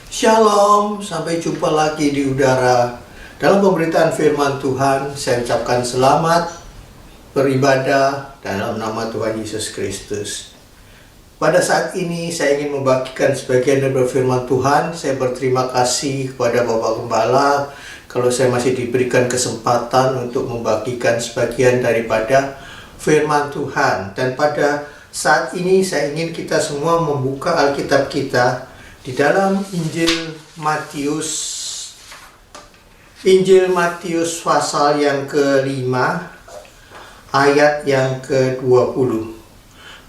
Shalom, sampai jumpa lagi di udara. Dalam pemberitaan firman Tuhan, saya ucapkan selamat beribadah dalam nama Tuhan Yesus Kristus. Pada saat ini saya ingin membagikan sebagian dari firman Tuhan. Saya berterima kasih kepada Bapak Gembala kalau saya masih diberikan kesempatan untuk membagikan sebagian daripada firman Tuhan. Dan pada saat ini saya ingin kita semua membuka Alkitab kita di dalam Injil Matius pasal yang ke-5 ayat yang ke-20.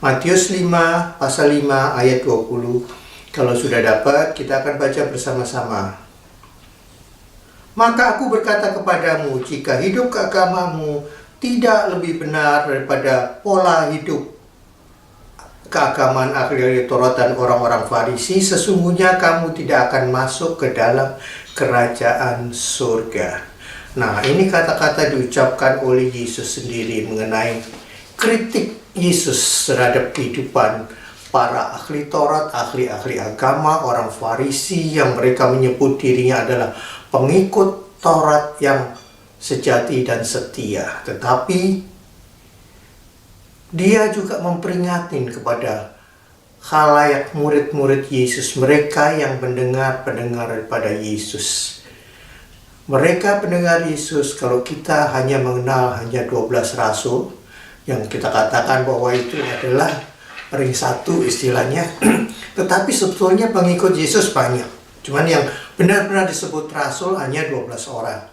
Matius 5 pasal 5 ayat 20. Kalau sudah dapat, kita akan baca bersama-sama. Maka aku berkata kepadamu, jika hidup keagamamu tidak lebih benar daripada pola hidup keagamaan ahli Taurat dan orang-orang Farisi, sesungguhnya kamu tidak akan masuk ke dalam kerajaan surga. Nah, ini kata-kata diucapkan oleh Yesus sendiri mengenai kritik Yesus terhadap kehidupan para ahli Taurat, ahli-ahli agama, orang Farisi yang mereka menyebut dirinya adalah pengikut Taurat yang sejati dan setia. Tetapi dia juga memperingatkan kepada khalayak murid-murid Yesus, mereka yang pendengar daripada Yesus. Mereka pendengar Yesus, kalau kita hanya mengenal hanya 12 rasul, yang kita katakan bahwa itu adalah ring satu istilahnya, tetapi sebetulnya pengikut Yesus banyak. Cuman yang benar-benar disebut rasul hanya 12 orang.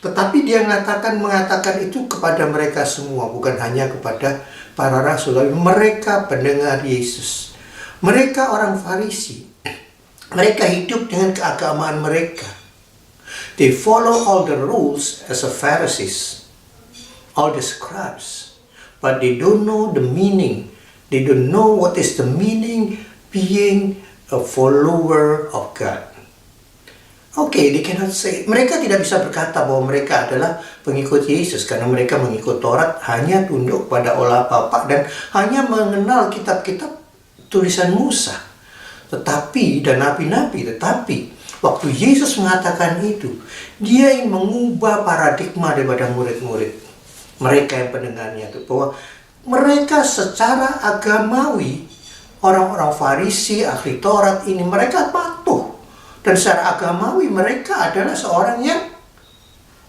Tetapi dia mengatakan itu kepada mereka semua, bukan hanya kepada para rasul, tapi mereka pendengar Yesus. Mereka orang Farisi. Mereka hidup dengan keagamaan mereka. They follow all the rules as a Pharisees, all the scribes, but they don't know the meaning. They don't know what is the meaning being a follower of God. Okay, they cannot say. Mereka tidak bisa berkata bahwa mereka adalah pengikut Yesus karena mereka mengikut Taurat, hanya tunduk pada olah Bapa dan hanya mengenal kitab-kitab tulisan Musa. Tetapi dan nabi-nabi, waktu Yesus mengatakan itu, dia ingin mengubah paradigma daripada murid-murid mereka yang pendengarnya itu, bahwa mereka secara agamawi, orang-orang Farisi, ahli Taurat ini, mereka patuh. Dan secara agamawi mereka adalah seorang yang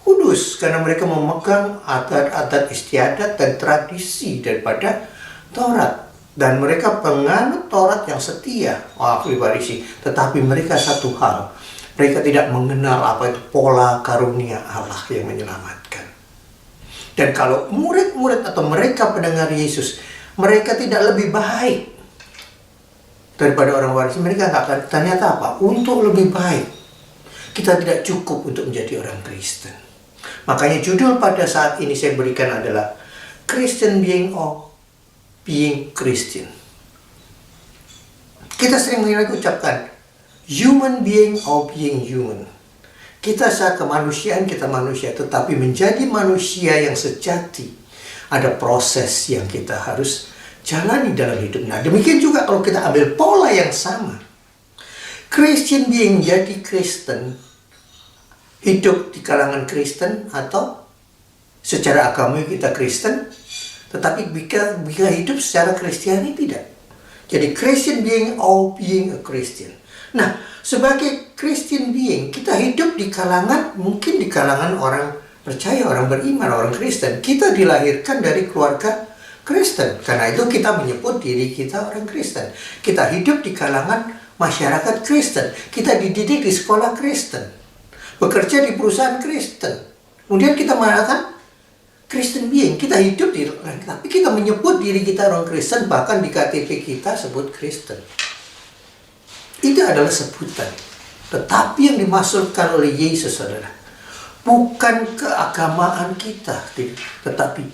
kudus karena mereka memegang adat-adat istiadat dan tradisi daripada Taurat. Dan mereka penganut Taurat yang setia, ahli Farisi. Tetapi mereka satu hal, mereka tidak mengenal apa itu pola karunia Allah yang menyelamatkan. Dan kalau murid-murid atau mereka pendengar Yesus, mereka tidak lebih baik daripada orang Farisi, mereka nggak akan. Ternyata apa? Untuk lebih baik, kita tidak cukup untuk menjadi orang Kristen. Makanya judul pada saat ini saya berikan adalah Christian Being or Being Christian. Kita sering mengucapkan human being or being human. Kita secara kemanusiaan kita manusia, tetapi menjadi manusia yang sejati ada proses yang kita harus jalani dalam hidup. Nah, demikian juga kalau kita ambil pola yang sama. Christian being, jadi Kristen, hidup di kalangan Kristen atau secara agama kita Kristen, tetapi bisa hidup secara Kristiani tidak. Jadi Christian being or being a Christian. Nah, sebagai Christian being, kita hidup di kalangan, mungkin di kalangan orang percaya, orang beriman, orang Kristen. Kita dilahirkan dari keluarga Kristen. Karena itu kita menyebut diri kita orang Kristen. Kita hidup di kalangan masyarakat Kristen. Kita dididik di sekolah Kristen. Bekerja di perusahaan Kristen. Kemudian kita mengatakan Christian being. Kita hidup di, tapi kita menyebut diri kita orang Kristen. Bahkan di KTP kita sebut Kristen. Itu adalah sebutan. Tetapi yang dimaksudkan oleh Yesus adalah bukan keagamaan kita, tetapi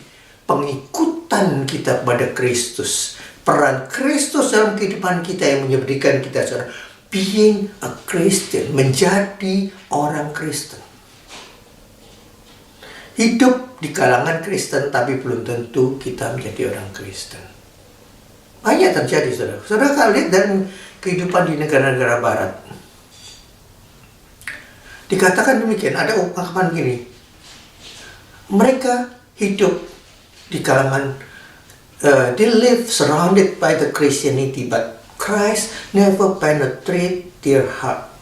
pengikutan kita pada Kristus. Peran Kristus dalam kehidupan kita yang menjadikan kita seorang being a Christian, menjadi orang Kristen. Hidup di kalangan Kristen tapi belum tentu kita menjadi orang Kristen. Banyak terjadi, saudara. Saudara lihat dan kehidupan di negara-negara barat. Dikatakan demikian, ada ungkapan gini, mereka hidup di kalangan, they live surrounded by the Christianity, but Christ never penetrate their heart.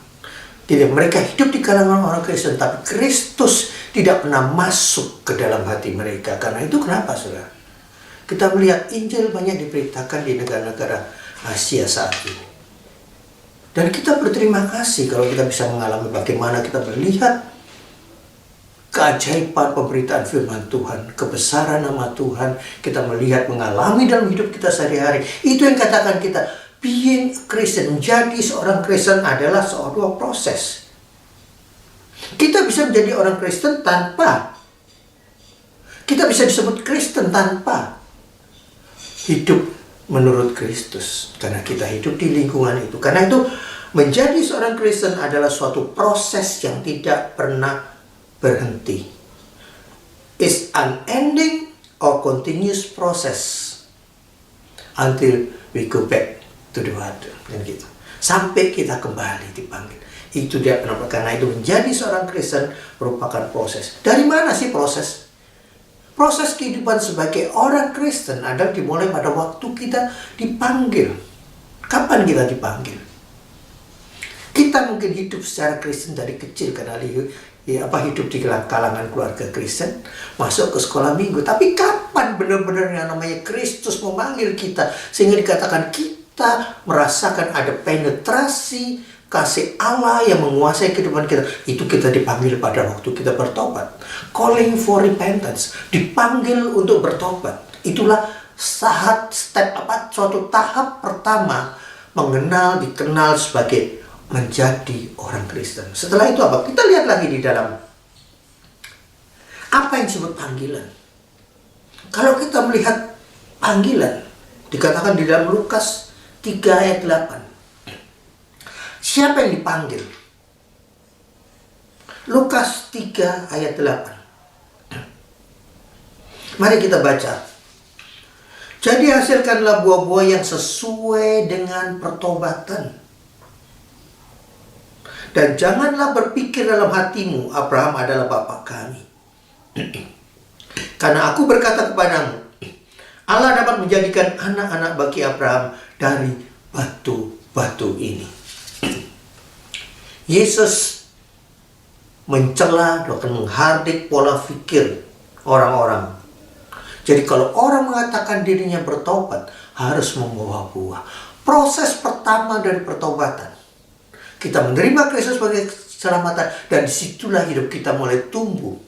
Jadi mereka hidup di kalangan orang Kristen, tapi Kristus tidak pernah masuk ke dalam hati mereka. Karena itu kenapa, saudara? Kita melihat Injil banyak diberitakan di negara-negara Asia saat ini. Dan kita berterima kasih kalau kita bisa mengalami bagaimana kita melihat keajaiban pemberitaan firman Tuhan, kebesaran nama Tuhan, kita melihat, mengalami dalam hidup kita sehari-hari. Itu yang katakan kita, being Christian, menjadi seorang Kristen adalah sebuah proses. Kita bisa menjadi orang Kristen tanpa, kita bisa disebut Kristen tanpa hidup menurut Kristus, karena kita hidup di lingkungan itu. Karena itu menjadi seorang Kristen adalah suatu proses yang tidak pernah berhenti. It's unending or continuous process until we go back to the water, dan gitu. Sampai kita kembali dipanggil. Itu dia kenapa? Karena itu menjadi seorang Kristen merupakan proses. Dari mana sih proses? Proses kehidupan sebagai orang Kristen adalah dimulai pada waktu kita dipanggil. Kapan kita dipanggil? Kita mungkin hidup secara Kristen dari kecil karena hidup di kalangan keluarga Kristen, masuk ke sekolah minggu. Tapi kapan benar-benar yang namanya Kristus memanggil kita sehingga dikatakan kita merasakan ada penetrasi kasih Allah yang menguasai kehidupan kita? Itu kita dipanggil pada waktu kita bertobat. Calling for repentance, dipanggil untuk bertobat. Itulah suatu tahap pertama dikenal sebagai menjadi orang Kristen. Setelah itu apa? Kita lihat lagi di dalam apa yang disebut panggilan. Kalau kita melihat panggilan, dikatakan di dalam Lukas 3 ayat 8. Siapa yang dipanggil? Lukas 3 ayat 8. Mari kita baca. Jadi hasilkanlah buah-buah yang sesuai dengan pertobatan. Dan janganlah berpikir dalam hatimu, Abraham adalah bapa kami. Karena aku berkata kepadamu, Allah dapat menjadikan anak-anak bagi Abraham dari batu-batu ini. Yesus mencela dan menghardik pola pikir orang-orang. Jadi kalau orang mengatakan dirinya bertobat, harus membawa buah. Proses pertama dari pertobatan, kita menerima Kristus sebagai keselamatan, dan disitulah hidup kita mulai tumbuh,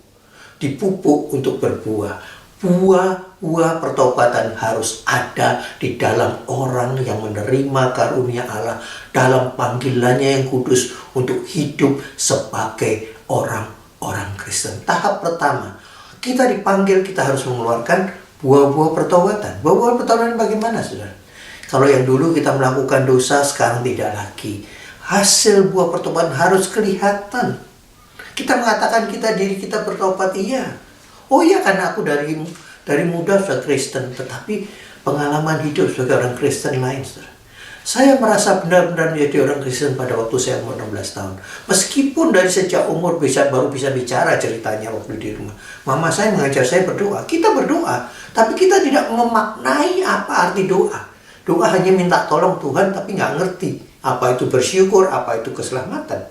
dipupuk untuk berbuah. Buah-buah pertobatan harus ada di dalam orang yang menerima karunia Allah, dalam panggilannya yang kudus untuk hidup sebagai orang-orang Kristen. Tahap pertama, kita dipanggil, kita harus mengeluarkan buah-buah pertobatan. Buah-buah pertobatan bagaimana, saudara? Kalau yang dulu kita melakukan dosa, sekarang tidak lagi. Hasil buah pertobatan harus kelihatan. Kita mengatakan diri kita bertobat, iya. Oh iya, karena aku dari muda sudah Kristen, tetapi pengalaman hidup sebagai orang Kristen lain, saudara. Saya merasa benar-benar menjadi orang Kristen pada waktu saya umur 16 tahun. Meskipun dari sejak umur baru bisa bicara ceritanya waktu di rumah. Mama saya mengajar saya berdoa. Kita berdoa, tapi kita tidak memaknai apa arti doa. Doa hanya minta tolong Tuhan, tapi nggak ngerti apa itu bersyukur, apa itu keselamatan.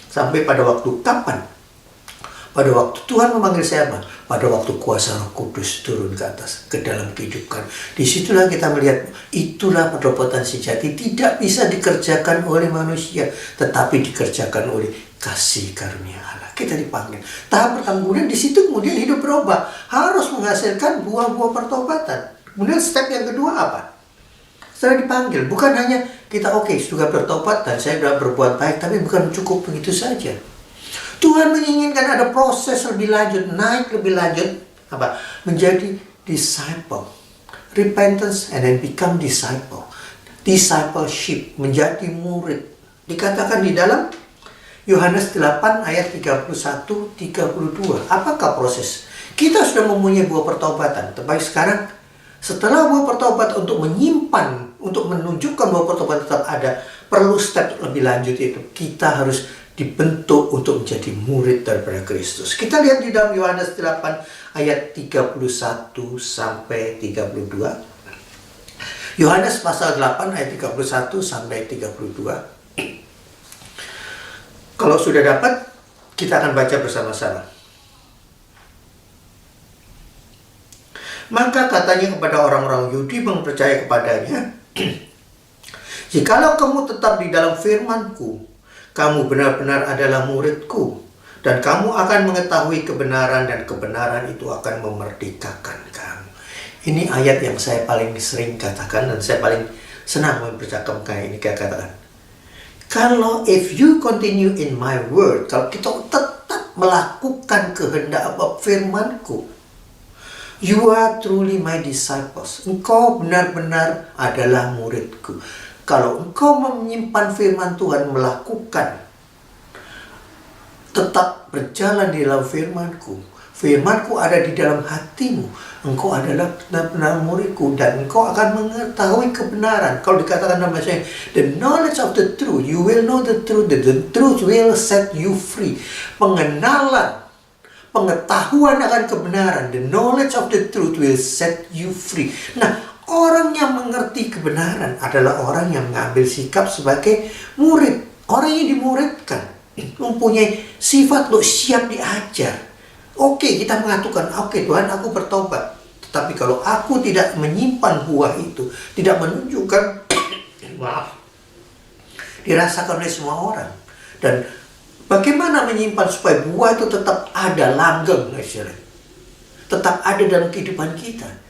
Sampai pada waktu kapan? Pada waktu Tuhan memanggil saya, pada waktu kuasa Roh Kudus turun ke atas, ke dalam kehidupan. Disitulah kita melihat, itulah pertobatan sejati. Tidak bisa dikerjakan oleh manusia, tetapi dikerjakan oleh kasih karunia Allah. Kita dipanggil. Tahap pertama, kemudian di situ kemudian hidup berubah. Harus menghasilkan buah-buah pertobatan. Kemudian step yang kedua apa? Setelah dipanggil, bukan hanya kita sudah bertobat dan saya sudah berbuat baik, tapi bukan cukup begitu saja. Tuhan menginginkan ada proses lebih lanjut, naik lebih lanjut, menjadi disciple, repentance and then become disciple, discipleship, menjadi murid. Dikatakan di dalam Yohanes 8 ayat 31-32. Apakah proses? Kita sudah mempunyai buah pertobatan, tapi sekarang setelah buah pertobatan, untuk menyimpan, untuk menunjukkan bahwa pertobatan tetap ada, perlu step lebih lanjut, itu kita harus dibentuk untuk menjadi murid daripada Kristus. Kita lihat di dalam Yohanes 8 ayat 31 sampai 32. Yohanes pasal 8 ayat 31 sampai 32. Kalau sudah dapat, kita akan baca bersama-sama. Maka katanya kepada orang-orang Yahudi yang percaya kepadanya, jikalau kamu tetap di dalam firman-Ku, kamu benar-benar adalah murid-Ku, dan kamu akan mengetahui kebenaran, dan kebenaran itu akan memerdekakan kamu. Ini ayat yang saya paling sering katakan, dan saya paling senang mempercakapkan ini. Katakan, kalau if you continue in my word, kalau kita tetap melakukan kehendak firman-Ku, you are truly my disciples. Engkau benar-benar adalah murid-Ku. Kalau engkau menyimpan firman Tuhan, melakukan, tetap berjalan di dalam firman-Ku, firman-Ku ada di dalam hatimu, engkau adalah benar-benar murid-Ku, dan engkau akan mengetahui kebenaran. Kalau dikatakan dalam bahasa the knowledge of the truth, you will know the truth, the truth will set you free. Pengenalan, pengetahuan akan kebenaran, the knowledge of the truth will set you free. Nah, orang yang mengerti kebenaran adalah orang yang mengambil sikap sebagai murid. Orang yang dimuridkan mempunyai sifat lo siap diajar. Oke, kita mengatakan, oke Tuhan, aku bertobat. Tetapi kalau aku tidak menyimpan buah itu, tidak menunjukkan, maaf, dirasakan oleh semua orang. Dan bagaimana menyimpan supaya buah itu tetap ada, langgeng, tetap ada dalam kehidupan kita?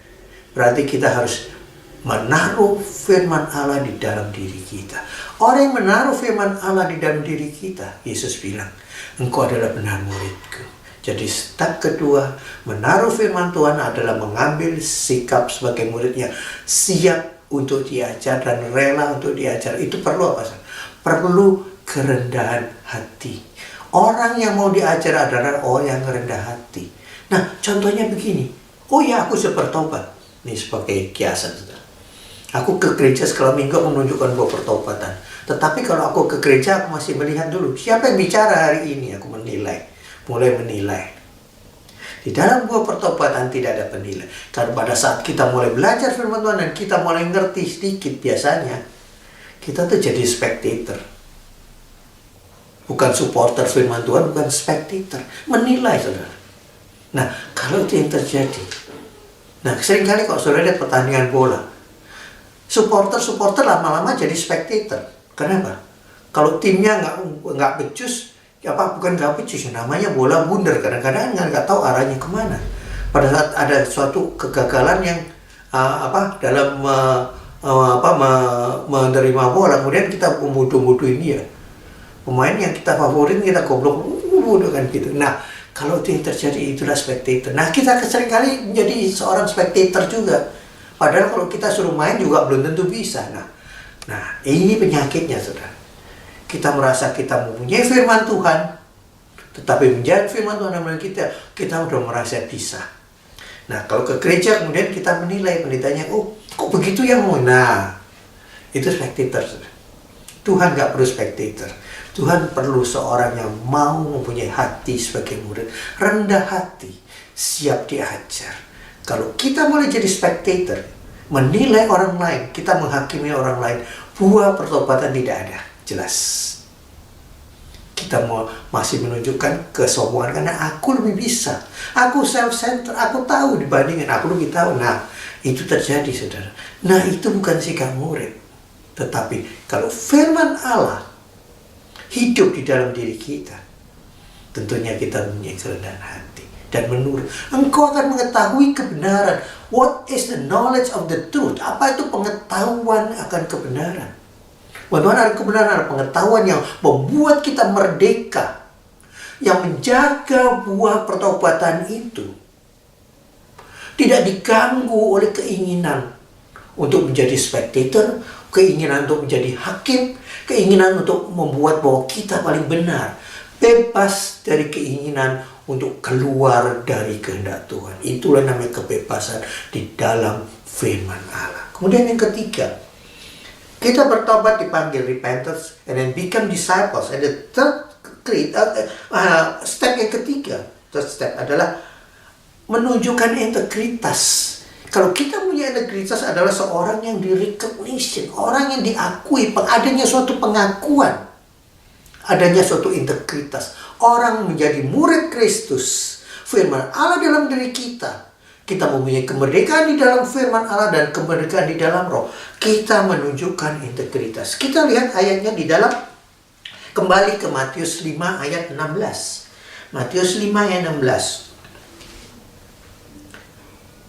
Berarti kita harus menaruh firman Allah di dalam diri kita. Orang yang menaruh firman Allah di dalam diri kita, Yesus bilang, engkau adalah benar murid-Ku. Jadi step kedua, menaruh firman Tuhan adalah mengambil sikap sebagai muridnya, siap untuk diajar dan rela untuk diajar. Itu perlu apa? Perlu kerendahan hati. Orang yang mau diajar adalah orang yang rendah hati. Nah, contohnya begini. Oh ya, aku sudah bertobat. Ini sebagai kiasan. Aku ke gereja sekali minggu menunjukkan buah pertobatan. Tetapi kalau aku ke gereja, aku masih melihat dulu. Siapa yang bicara hari ini? Aku menilai. Mulai menilai. Di dalam buah pertobatan tidak ada penilaian. Karena pada saat kita mulai belajar firman Tuhan dan kita mulai ngerti sedikit, biasanya kita tuh jadi spectator. Bukan supporter firman Tuhan, bukan spectator. Menilai, saudara. Nah, kalau itu yang terjadi. Nah, seringkali kalau saudara lihat pertandingan bola, supporter lama-lama jadi spectator. Kenapa? Kalau timnya nggak becus, bukan nggak becus, namanya bola bundar. Kadang-kadang nggak tahu arahnya kemana. Pada saat ada suatu kegagalan yang dalam menerima bola, kemudian kita membodoh-bodohin dia. Pemain yang kita favorit kita goblok kan gitu. Nah, kalau itu yang terjadi, itulah spectator. Nah, kita seringkali menjadi seorang spectator juga. Padahal kalau kita suruh main juga belum tentu bisa. Nah, ini penyakitnya, saudara. Kita merasa kita mempunyai firman Tuhan, tetapi menjadi firman Tuhan dalam kita udah merasa bisa. Nah, kalau ke gereja kemudian kita menilai, penelitiannya, oh kok begitu ya mau? Nah, itu spectator, saudara. Tuhan gak perlu spectator. Tuhan perlu seorang yang mau mempunyai hati sebagai murid, rendah hati, siap diajar. Kalau kita mulai jadi spectator, menilai orang lain, kita menghakimi orang lain, buah pertobatan tidak ada, jelas. Kita masih menunjukkan kesombongan karena aku lebih bisa, aku self-centered, aku tahu dibandingin, aku lebih tahu. Nah, itu terjadi, saudara. Nah, itu bukan sikap murid. Tetapi kalau firman Allah hidup di dalam diri kita, tentunya kita mempunyai kerendahan hati dan menurut. Engkau akan mengetahui kebenaran. What is the knowledge of the truth? Apa itu pengetahuan akan kebenaran? Bagaimana kebenaran? Pengetahuan yang membuat kita merdeka, yang menjaga buah pertobatan itu tidak diganggu oleh keinginan untuk menjadi spectator, keinginan untuk menjadi hakim, keinginan untuk membuat bahwa kita paling benar, bebas dari keinginan untuk keluar dari kehendak Tuhan. Itulah namanya kebebasan di dalam firman Allah. Kemudian yang ketiga, kita bertobat dipanggil repentance and then become disciples. And the third step yang ketiga, third step adalah menunjukkan integritas. Kalau kita punya integritas adalah seorang yang di-recognition, orang yang diakui, adanya suatu pengakuan, adanya suatu integritas. Orang menjadi murid Kristus, firman Allah dalam diri kita. Kita mempunyai kemerdekaan di dalam firman Allah dan kemerdekaan di dalam roh. Kita menunjukkan integritas. Kita lihat ayatnya di dalam, kembali ke Matius 5 ayat 16. Matius 5 ayat 16.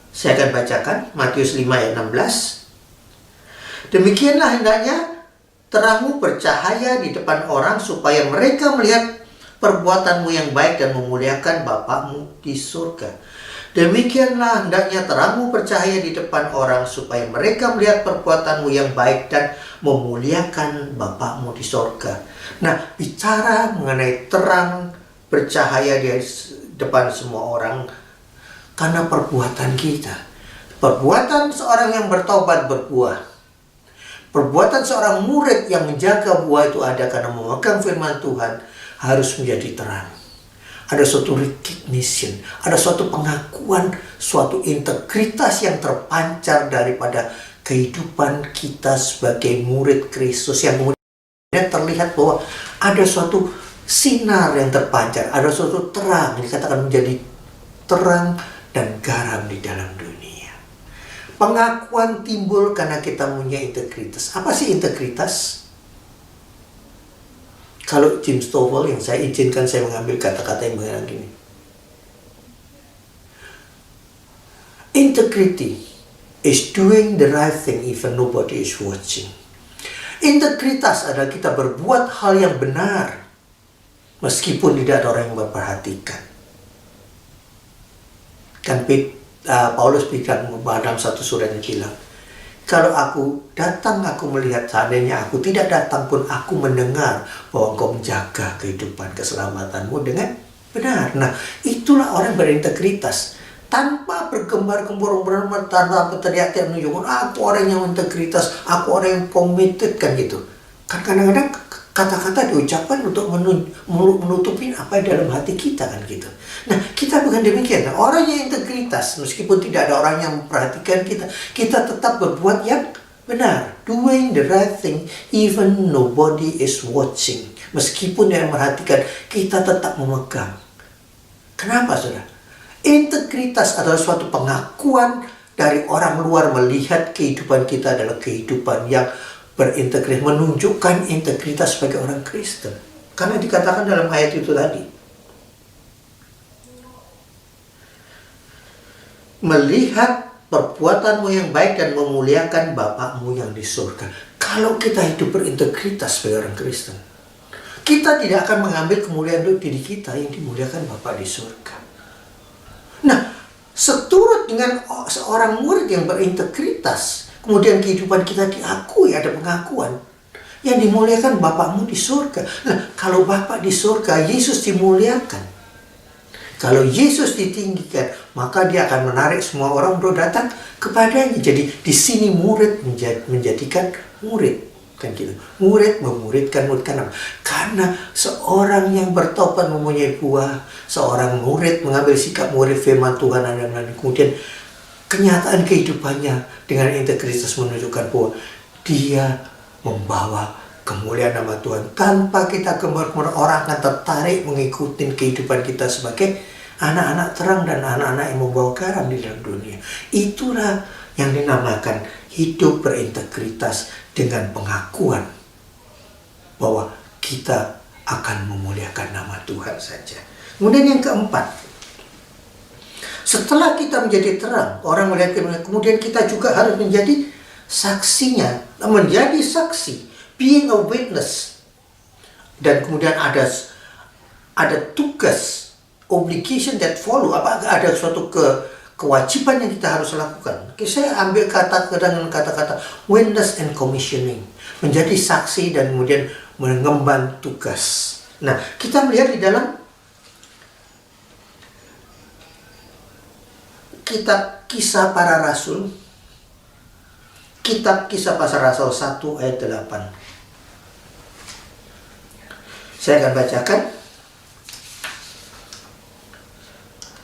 Saya akan bacakan Matius 5 ayat 16. Demikianlah hendaknya terangmu bercahaya di depan orang supaya mereka melihat perbuatanmu yang baik dan memuliakan Bapakmu di surga. Demikianlah hendaknya terangmu bercahaya di depan orang supaya mereka melihat perbuatanmu yang baik dan memuliakan Bapakmu di surga. Nah, bicara mengenai terang bercahaya di depan semua orang karena perbuatan kita. Perbuatan seorang yang bertobat berbuah. Perbuatan seorang murid yang menjaga buah itu ada karena memegang firman Tuhan harus menjadi terang. Ada suatu recognition, ada suatu pengakuan, suatu integritas yang terpancar daripada kehidupan kita sebagai murid Kristus, yang kemudian terlihat bahwa ada suatu sinar yang terpancar, ada suatu terang, dikatakan menjadi terang dan garam di dalam dunia. Pengakuan timbul karena kita punya integritas. Apa sih integritas? Kalau Jim Stovall, yang saya izinkan saya mengambil kata-kata yang begini. Integrity is doing the right thing even nobody is watching. Integritas adalah kita berbuat hal yang benar meskipun tidak ada orang yang memperhatikan. Kan Paulus bilang dalam satu surat yang bilang, kalau aku datang, aku melihat, seandainya aku tidak datang pun aku mendengar bahwa engkau menjaga kehidupan keselamatanmu dengan benar. Nah, itulah orang berintegritas. Tanpa bergembar-gembor, tanpa berteriak-teriak menunjukkan, aku orang yang integritas, aku orang yang committed, kan gitu. Kan kadang-kadang kata-kata diucapkan untuk menutupi apa yang dalam hati kita, kan gitu. Nah, kita bukan demikian. Orang yang integritas, meskipun tidak ada orang yang memperhatikan kita tetap berbuat yang benar. Doing the right thing, even nobody is watching. Meskipun yang memperhatikan, kita tetap memegang. Kenapa, saudara? Integritas adalah suatu pengakuan dari orang luar melihat kehidupan kita adalah kehidupan yang berintegritas, menunjukkan integritas sebagai orang Kristen. Karena dikatakan dalam ayat itu tadi, melihat perbuatanmu yang baik dan memuliakan Bapakmu yang di surga. Kalau kita hidup berintegritas sebagai orang Kristen, kita tidak akan mengambil kemuliaan untuk diri kita, yang dimuliakan Bapa di surga. Nah, seturut dengan seorang murid yang berintegritas, kemudian kehidupan kita diakui, ada pengakuan, yang dimuliakan Bapakmu di surga. Nah, kalau Bapa di surga, Yesus dimuliakan. Kalau Yesus ditinggikan, maka dia akan menarik semua orang untuk datang kepadanya. Jadi di sini murid menjadikan murid, kan gitu. Murid memuridkan murid. Karena seorang yang bertobat mempunyai buah, seorang murid mengambil sikap murid firman Tuhan, dan kemudian kenyataan kehidupannya dengan integritas menunjukkan bahwa dia membawa kemuliaan nama Tuhan. Tanpa kita gemar-gemar, orang akan tertarik mengikuti kehidupan kita sebagai anak-anak terang dan anak-anak yang membawa garam di dalam dunia. Itulah yang dinamakan hidup berintegritas dengan pengakuan bahwa kita akan memuliakan nama Tuhan saja. Kemudian yang keempat, setelah kita menjadi terang, orang melihat kemudian kita juga harus menjadi saksinya, menjadi saksi, being a witness. Dan kemudian ada tugas, obligation that follow, ada suatu kewajiban yang kita harus lakukan. Oke, saya ambil kata-kata witness and commissioning, menjadi saksi dan kemudian mengemban tugas. Nah, kita melihat di dalam kitab Kisah Para Rasul, kitab Kisah Para Rasul 1 ayat 8. Saya akan bacakan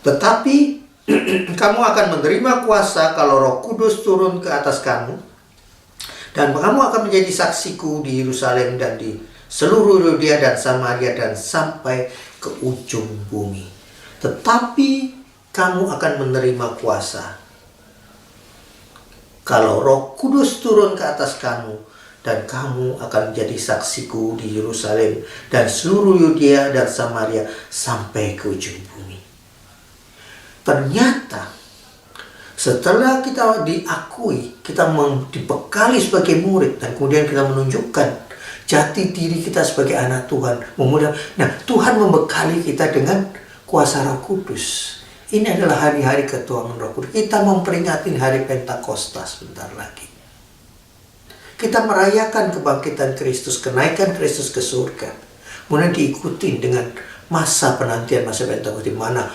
Tetapi kamu akan menerima kuasa kalau Roh Kudus turun ke atas kamu, dan kamu akan menjadi saksiku di Yerusalem dan di seluruh Yudea dan Samaria dan sampai ke ujung bumi. Tetapi kamu akan menerima kuasa kalau Roh Kudus turun ke atas kamu, dan kamu akan menjadi saksiku di Yerusalem dan seluruh Yudea dan Samaria sampai ke ujung bumi. Ternyata setelah kita diakui, kita dibekali sebagai murid, dan kemudian kita menunjukkan jati diri kita sebagai anak Tuhan. Nah, Tuhan membekali kita dengan kuasa Roh Kudus. Ini adalah hari-hari ketuanan Roh Kudus. Kita memperingati hari Pentakosta sebentar lagi. Kita merayakan kebangkitan Kristus, kenaikan Kristus ke surga. Kemudian diikuti dengan masa penantian, masa Pentakosta, di mana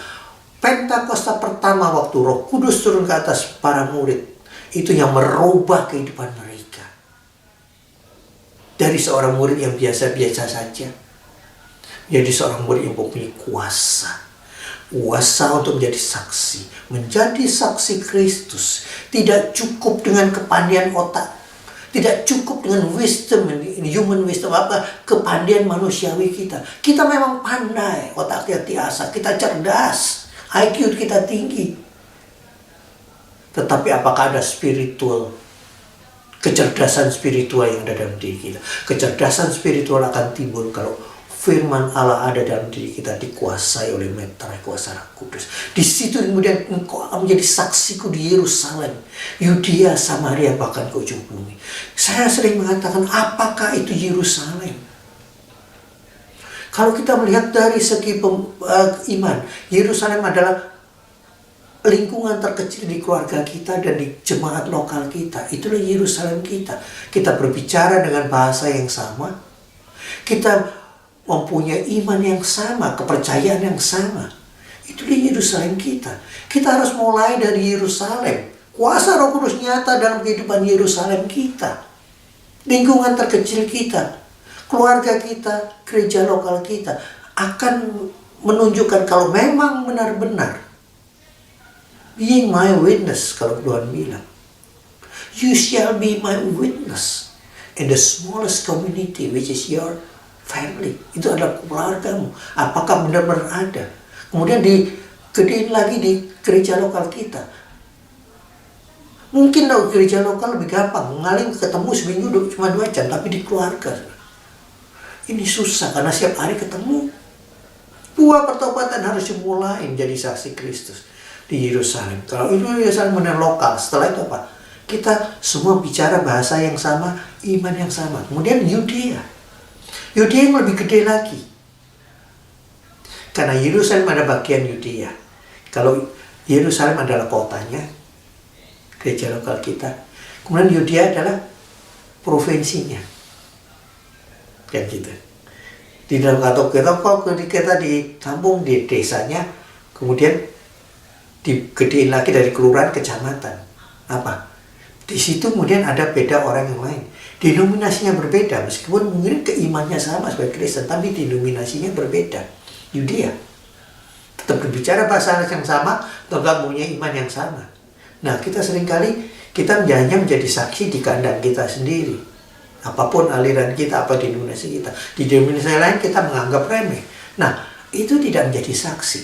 Pentakosta pertama waktu Roh Kudus turun ke atas para murid, itu yang merubah kehidupan mereka. Dari seorang murid yang biasa-biasa saja, menjadi seorang murid yang mempunyai kuasa untuk menjadi saksi Kristus. Tidak cukup dengan kepandaian otak, tidak cukup dengan wisdom, human wisdom, kepandaian manusiawi kita. Kita memang pandai, otak kita diasah, kita cerdas, IQ kita tinggi. Tetapi apakah ada kecerdasan spiritual yang ada dalam diri kita? Kecerdasan spiritual akan timbul kalau firman Allah ada dalam diri kita, dikuasai oleh meterai kuasa Roh Kudus. Di situ kemudian engkau akan menjadi saksiku di Yerusalem, Yudea, Samaria, bahkan ke ujung bumi. Saya sering mengatakan, apakah itu Yerusalem? Kalau kita melihat dari segi iman, Yerusalem adalah lingkungan terkecil di keluarga kita dan di jemaat lokal kita. Itulah Yerusalem kita. Kita berbicara dengan bahasa yang sama. Kita mempunyai iman yang sama, kepercayaan yang sama. Itulah Yerusalem kita. Kita harus mulai dari Yerusalem. Kuasa Roh Kudus nyata dalam kehidupan Yerusalem kita. Lingkungan terkecil kita, keluarga kita, gereja lokal kita akan menunjukkan kalau memang benar-benar being my witness, kalau Tuhan bilang, you shall be my witness in the smallest community, which is your family. Itu adalah keluargamu. Apakah benar-benar ada? Kemudian digedein lagi di gereja lokal kita. Mungkin gereja lokal lebih gampang, mengalir ketemu seminggu cuma 2 jam, tapi di keluarga ini susah karena setiap hari ketemu. Buah pertobatan harus dimulai menjadi saksi Kristus di Yerusalem. Kalau itu Yerusalem benar lokal, setelah itu apa? Kita semua bicara bahasa yang sama, iman yang sama. Kemudian Yudea yang lebih gede lagi. Karena Yerusalem ada bagian Yudea. Kalau Yerusalem adalah kotanya, gereja lokal kita. Kemudian Yudea adalah provinsinya. Dan gitu. Di dalam kita ditampung di desanya, kemudian digedein lagi dari kelurahan kecamatan. Apa? Di situ kemudian ada beda orang yang lain. Denominasinya berbeda, meskipun mungkin keimannya sama sebagai Kristen, tapi denominasinya berbeda. Yudea tetap berbicara bahasa yang sama, tetap punya iman yang sama. Nah, kita seringkali hanya menjadi saksi di kandang kita sendiri. Apapun aliran kita, apa denominasi kita. Di denominasi lain kita menganggap remeh. Nah, itu tidak menjadi saksi.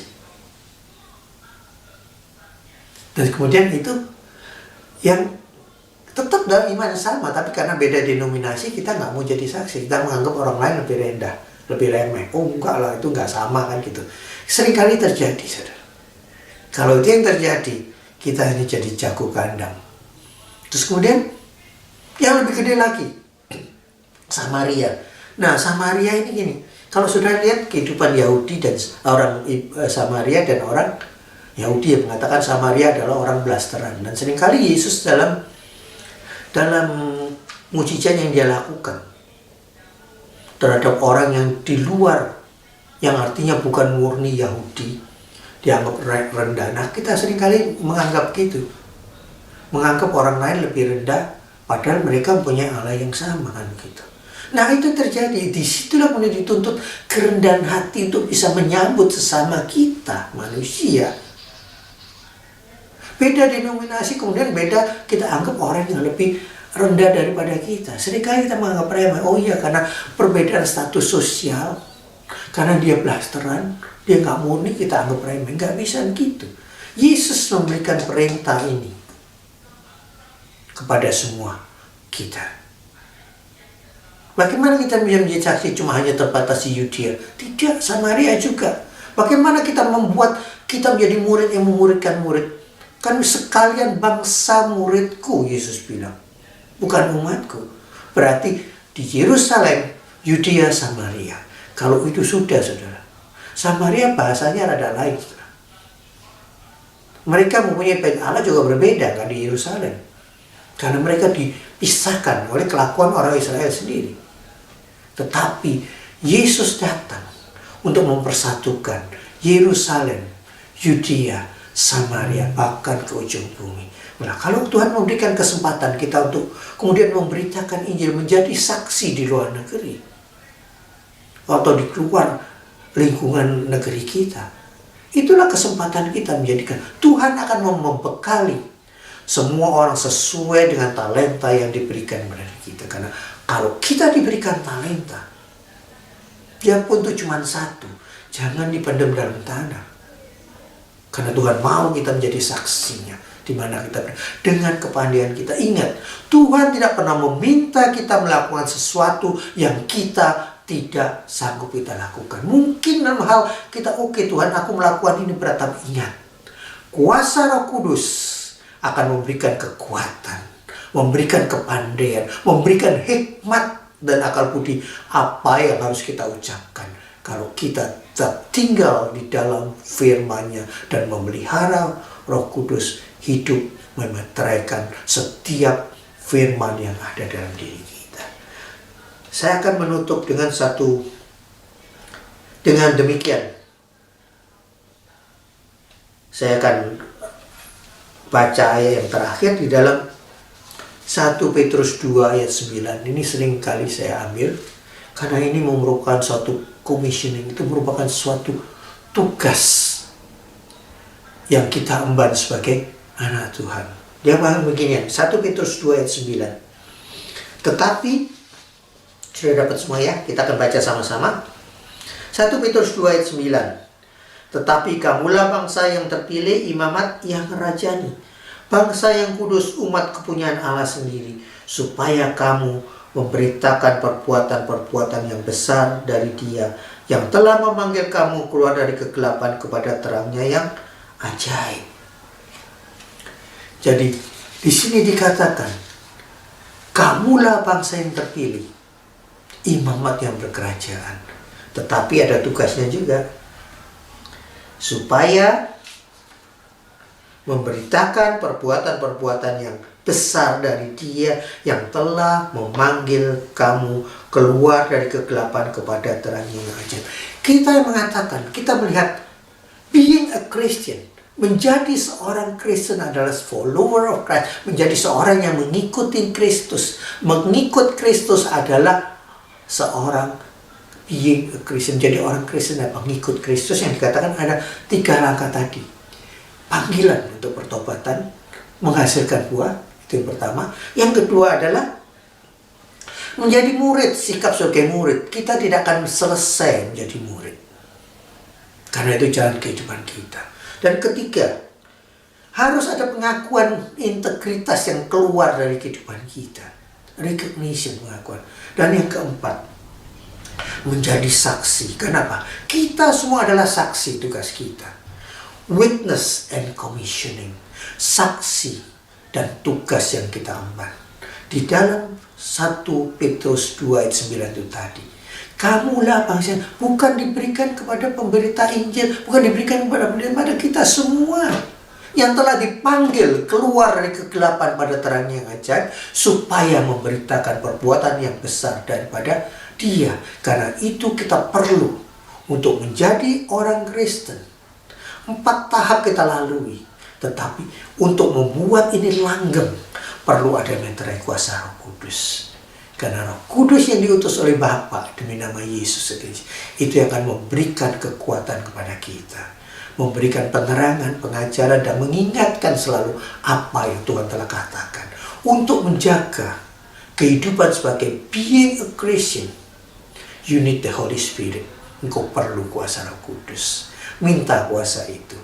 Dan kemudian itu yang tetap dalam iman yang sama, tapi karena beda denominasi kita nggak mau jadi saksi. Kita menganggap orang lain lebih rendah, lebih remeh. Oh enggak lah, itu nggak sama kan gitu. Seringkali terjadi, saudara. Kalau itu yang terjadi, kita hanya jadi jago kandang. Terus kemudian yang lebih gede lagi, Samaria. Nah, Samaria ini gini. Kalau sudah lihat kehidupan Yahudi dan orang Samaria dan orang Yahudi yang mengatakan Samaria adalah orang blasteran. Dan seringkali Yesus dalam mujizat yang dia lakukan terhadap orang yang di luar, yang artinya bukan murni Yahudi, dianggap rendah. Nah, kita seringkali menganggap gitu, menganggap orang lain lebih rendah, padahal mereka punya Allah yang sama kan gitu. Nah, itu terjadi. Disitulah kemudian dituntut kerendahan hati untuk bisa menyambut sesama kita manusia Beda denominasi, kemudian beda kita anggap orang yang lebih rendah daripada kita. Seringkali kita menganggap remeh. Oh iya, karena perbedaan status sosial, karena dia blasteran, dia nggak murni, kita anggap remeh. Nggak bisa gitu. Yesus memberikan perintah ini kepada semua kita. Bagaimana kita bisa menjadi saksi cuma hanya terbatas di Yudea? Tidak, Samaria juga. Bagaimana kita membuat kita menjadi murid yang memuridkan murid? Kan sekalian bangsa muridku, Yesus bilang. Bukan umatku. Berarti di Yerusalem, Yudea, Samaria. Kalau itu sudah, saudara. Samaria bahasanya rada lain. Mereka mempunyai bait Allah juga berbeda kan di Yerusalem. Karena mereka dipisahkan oleh kelakuan orang Israel sendiri. Tetapi Yesus datang untuk mempersatukan Yerusalem, Yudea, Samaria, bahkan ke ujung bumi. Nah, kalau Tuhan memberikan kesempatan kita untuk kemudian memberitakan Injil, menjadi saksi di luar negeri atau di luar lingkungan negeri kita, itulah kesempatan kita menjadikan Tuhan akan membekali semua orang sesuai dengan talenta yang diberikan kepada kita. Karena kalau kita diberikan talenta, dia pun itu cuma satu, jangan dipendam dalam tanah. Karena Tuhan mau kita menjadi saksinya. Di mana kita dengan kepandaian kita. Ingat, Tuhan tidak pernah meminta kita melakukan sesuatu yang kita tidak sanggup kita lakukan. Mungkin dalam hal kita, oke Tuhan, aku melakukan ini berat, tapi ingat, kuasa Roh Kudus akan memberikan kekuatan, memberikan kepandaian, memberikan hikmat dan akal budi apa yang harus kita ucapkan. Kalau kita tetap tinggal di dalam firman-Nya dan memelihara Roh Kudus hidup memeteraikan setiap firman yang ada dalam diri kita. Saya akan menutup dengan demikian. Saya akan baca ayat yang terakhir di dalam 1 Petrus 2 ayat 9. Ini sering kali saya ambil karena ini merupakan suatu commissioning, itu merupakan suatu tugas yang kita emban sebagai anak Tuhan. Dia bilang begini, 1 Petrus 2 ayat 9. Tetapi, sudah dapat semua ya? Kita akan baca sama-sama. 1 Petrus 2 ayat 9. Tetapi kamulah bangsa yang terpilih, imamat yang rajani, bangsa yang kudus, umat kepunyaan Allah sendiri, supaya kamu memberitakan perbuatan-perbuatan yang besar dari Dia yang telah memanggil kamu keluar dari kegelapan kepada terangnya yang ajaib. Jadi di sini dikatakan, kamulah bangsa yang terpilih, imamat yang berkerajaan. Tetapi ada tugasnya juga, supaya memberitakan perbuatan-perbuatan yang besar dari Dia yang telah memanggil kamu keluar dari kegelapan kepada terangnya yang ajaib. Kita yang mengatakan, kita melihat being a Christian, menjadi seorang Kristen adalah follower of Christ, menjadi seorang yang mengikuti Kristus. Mengikut Kristus adalah seorang being a Christian. Jadi orang Kristen dan pengikut Kristus yang dikatakan ada 3 langkah tadi. Panggilan untuk pertobatan, menghasilkan buah, itu yang pertama. Yang kedua adalah menjadi murid, sikap sebagai murid. Kita tidak akan selesai menjadi murid, karena itu jalan kehidupan kita. Dan ketiga, harus ada pengakuan integritas yang keluar dari kehidupan kita. Recognition, pengakuan. Dan yang keempat, menjadi saksi. Kenapa? Kita semua adalah saksi, tugas kita. Witness and commissioning. Saksi dan tugas yang kita emban. Di dalam 1 Petrus 2 ayat 9 itu tadi. Kamulah bangsa, bukan diberikan kepada pemberita Injil, bukan diberikan kepada kita semua yang telah dipanggil keluar dari kegelapan pada terangnya yang ajaib, supaya memberitakan perbuatan yang besar daripada Dia. Karena itu kita perlu untuk menjadi orang Kristen. 4 tahap kita lalui, tetapi untuk membuat ini langgeng perlu ada meterai kuasa Roh Kudus. Karena Roh Kudus yang diutus oleh Bapa demi nama Yesus itu yang akan memberikan kekuatan kepada kita. memberikan penerangan, pengajaran, dan mengingatkan selalu apa yang Tuhan telah katakan. Untuk menjaga kehidupan sebagai being a Christian, you need the Holy Spirit. Engkau perlu kuasa Roh Kudus. Minta kuasa itu.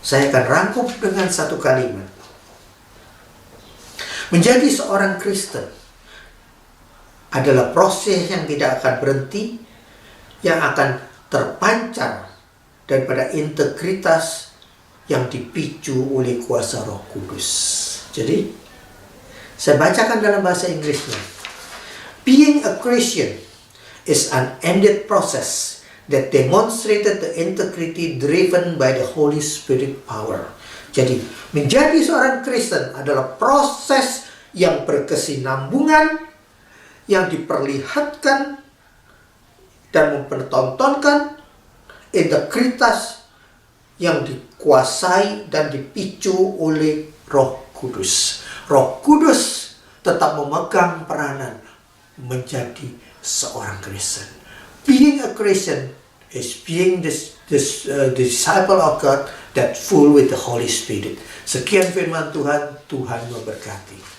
Saya akan rangkum dengan satu kalimat. Menjadi seorang Kristen adalah proses yang tidak akan berhenti, yang akan terpancar daripada integritas yang dipicu oleh kuasa Roh Kudus. Jadi, saya bacakan dalam bahasa Inggrisnya. Being a Christian is an ended process that demonstrated the integrity driven by the Holy Spirit power. Jadi, menjadi seorang Kristen adalah proses yang berkesinambungan, yang diperlihatkan dan mempertontonkan integritas yang dikuasai dan dipicu oleh Roh Kudus. Roh Kudus tetap memegang peranan menjadi seorang Kristen. Being a Christian is being this disciple of God that full with the Holy Spirit. Sekian firman Tuhan, Tuhan memberkati.